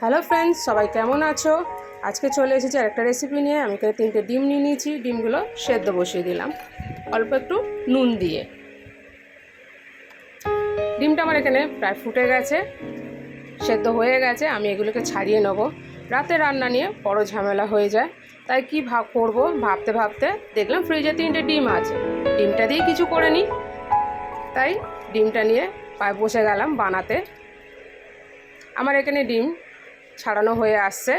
Hello friends, সবাই কেমন আছো? আজকে চলে এসেছি আরেকটা রেসিপি নিয়ে। আমি এখানে 3টে ডিম নিয়ে নিয়েছি। ডিমগুলো সেদ্ধ বসিয়ে দিলাম অল্প একটু নুন দিয়ে। ডিমটা আমার এখানে প্রায় ফুটে গেছে, সেদ্ধ হয়ে গেছে। আমি এগুলোকে ছাড়িয়ে নেব। রাতে রান্না নিয়ে বড় ঝামেলা হয়ে যায়, তাই কি করবো ভাবতে ভাবতে দেখলাম ফ্রিজে 3টে ডিম আছে, ডিমটা দিয়েই কিছু করে নিই। তাই ডিমটা নিয়ে বসে গেলাম বানাতে। আমার এখানে ডিম ছাড়ানো হয়ে আসছে।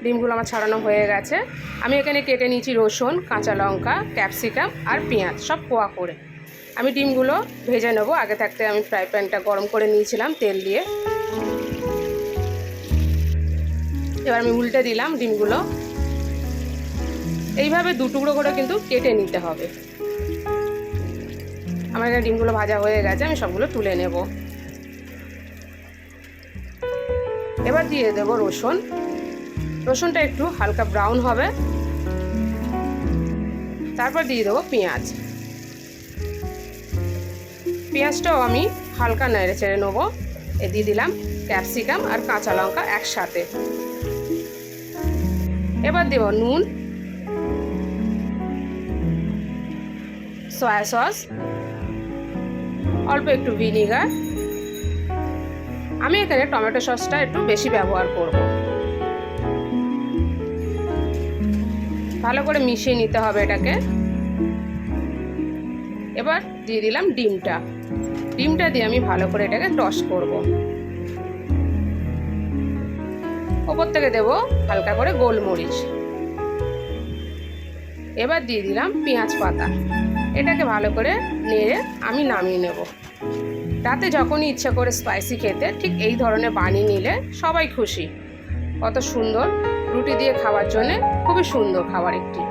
ডিমগুলো আমার ছাড়ানো হয়ে গেছে। আমি এখানে কেটে নিয়েছি রসুন, কাঁচা লঙ্কা, ক্যাপসিকাম আর পেঁয়াজ, সব কোয়া করে। আমি ডিমগুলো ভেজে নেব। আগে থাকতে আমি ফ্রাই প্যানটা গরম করে নিয়েছিলাম তেল দিয়ে। এবার আমি উল্টে দিলাম ডিমগুলো। এইভাবে 2 টুকরো করে কিন্তু কেটে নিতে হবে। আমার এখানে ডিমগুলো ভাজা হয়ে গেছে, আমি সবগুলো তুলে নেব। এবার দিয়ে দেব রসুন। রসুনটা একটু হালকা ব্রাউন হবে। তারপর দিয়ে দেবো পেঁয়াজ। পেঁয়াজটাও আমি হালকা নেড়ে চেড়ে নেবো। দিয়ে দিলাম ক্যাপসিকাম আর কাঁচা লঙ্কা একসাথে। এবার দেব নুন, সয়া সস, অল্প একটু ভিনিগার। আমি এখানে টমেটো সসটা একটু বেশি ব্যবহার করব। ভালো করে মিশিয়ে নিতে হবে এটাকে। এবার দিয়ে দিলাম ডিমটা। ডিমটা দিয়ে আমি ভালো করে এটাকে টস করব। ওপর থেকে দেব হালকা করে গোলমরিচ। এবার দিয়ে দিলাম পেঁয়াজ পাতা। এটাকে ভালো করে নেড়ে আমি নামিয়ে নেব। রাতে যখনই ইচ্ছা করে স্পাইসি খেতে ঠিক এই ধরনের বানিয়ে নিলে সবাই খুশি। কত সুন্দর, রুটি দিয়ে খাওয়ার জন্য খুবই সুন্দর খাবার একটি।